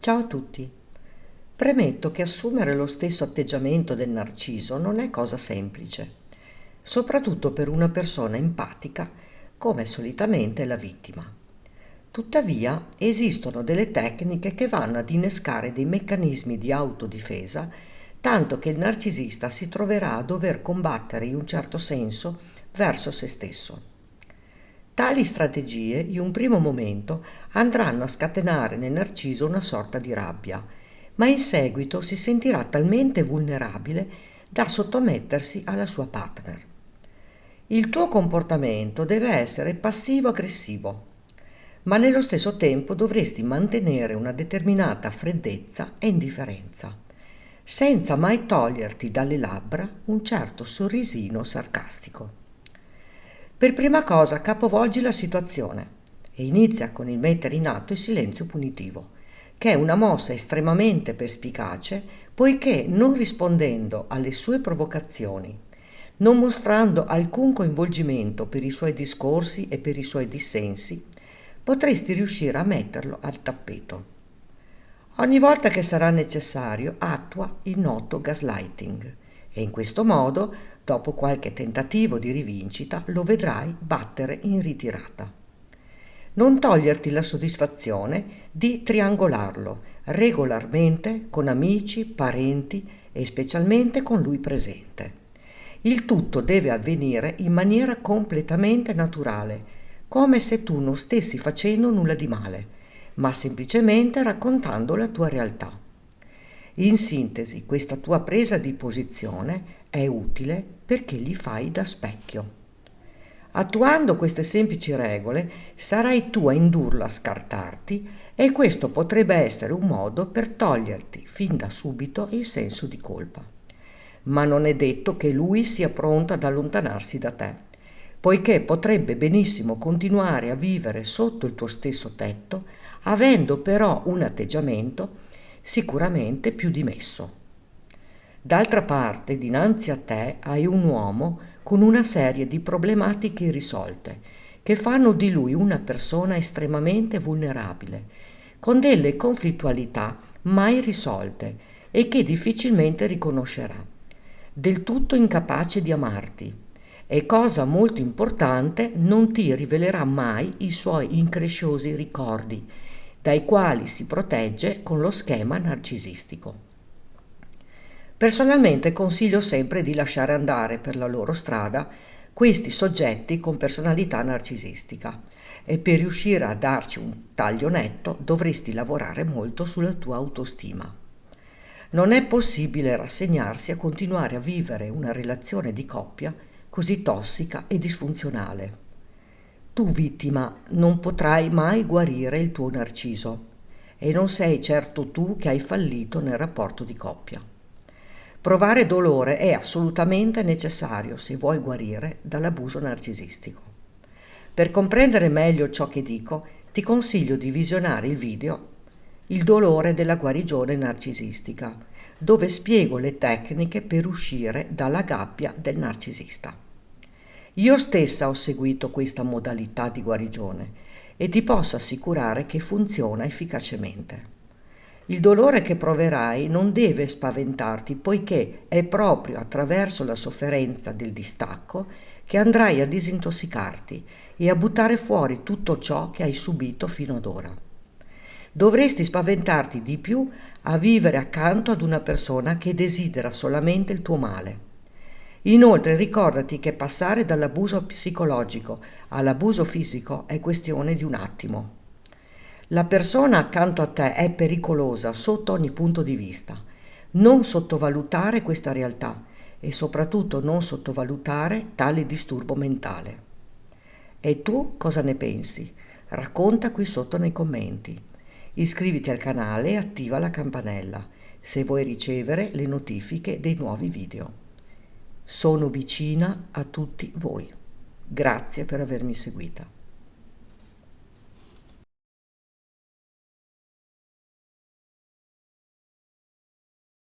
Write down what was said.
Ciao a tutti. Premetto che assumere lo stesso atteggiamento del narciso non è cosa semplice, soprattutto per una persona empatica come solitamente è la vittima. Tuttavia, esistono delle tecniche che vanno ad innescare dei meccanismi di autodifesa, tanto che il narcisista si troverà a dover combattere in un certo senso verso se stesso. Tali strategie, in un primo momento, andranno a scatenare nel narciso una sorta di rabbia, ma in seguito si sentirà talmente vulnerabile da sottomettersi alla sua partner. Il tuo comportamento deve essere passivo-aggressivo, ma nello stesso tempo dovresti mantenere una determinata freddezza e indifferenza, senza mai toglierti dalle labbra un certo sorrisino sarcastico. Per prima cosa capovolgi la situazione e inizia con il mettere in atto il silenzio punitivo, che è una mossa estremamente perspicace poiché non rispondendo alle sue provocazioni, non mostrando alcun coinvolgimento per i suoi discorsi e per i suoi dissensi, potresti riuscire a metterlo al tappeto. Ogni volta che sarà necessario, attua il noto gaslighting e in questo modo, dopo qualche tentativo di rivincita, lo vedrai battere in ritirata. Non toglierti la soddisfazione di triangolarlo regolarmente con amici, parenti e specialmente con lui presente. Il tutto deve avvenire in maniera completamente naturale, come se tu non stessi facendo nulla di male, ma semplicemente raccontando la tua realtà. In sintesi, questa tua presa di posizione è utile perché gli fai da specchio. Attuando queste semplici regole, sarai tu a indurlo a scartarti e questo potrebbe essere un modo per toglierti fin da subito il senso di colpa. Ma non è detto che lui sia pronto ad allontanarsi da te, poiché potrebbe benissimo continuare a vivere sotto il tuo stesso tetto, avendo però un atteggiamento sicuramente più dimesso. D'altra parte, dinanzi a te hai un uomo con una serie di problematiche irrisolte, che fanno di lui una persona estremamente vulnerabile, con delle conflittualità mai risolte e che difficilmente riconoscerà, del tutto incapace di amarti e, cosa molto importante, non ti rivelerà mai i suoi incresciosi ricordi, dai quali si protegge con lo schema narcisistico. Personalmente consiglio sempre di lasciare andare per la loro strada questi soggetti con personalità narcisistica e per riuscire a darci un taglio netto dovresti lavorare molto sulla tua autostima. Non è possibile rassegnarsi a continuare a vivere una relazione di coppia così tossica e disfunzionale. Tu, vittima, non potrai mai guarire il tuo narciso e non sei certo tu che hai fallito nel rapporto di coppia. Provare dolore è assolutamente necessario se vuoi guarire dall'abuso narcisistico. Per comprendere meglio ciò che dico, ti consiglio di visionare il video Il dolore della guarigione narcisistica, dove spiego le tecniche per uscire dalla gabbia del narcisista. Io stessa ho seguito questa modalità di guarigione e ti posso assicurare che funziona efficacemente. Il dolore che proverai non deve spaventarti, poiché è proprio attraverso la sofferenza del distacco che andrai a disintossicarti e a buttare fuori tutto ciò che hai subito fino ad ora. Dovresti spaventarti di più a vivere accanto ad una persona che desidera solamente il tuo male. Inoltre ricordati che passare dall'abuso psicologico all'abuso fisico è questione di un attimo. La persona accanto a te è pericolosa sotto ogni punto di vista. Non sottovalutare questa realtà e soprattutto non sottovalutare tale disturbo mentale. E tu cosa ne pensi? Racconta qui sotto nei commenti. Iscriviti al canale e attiva la campanella se vuoi ricevere le notifiche dei nuovi video. Sono vicina a tutti voi. Grazie per avermi seguita.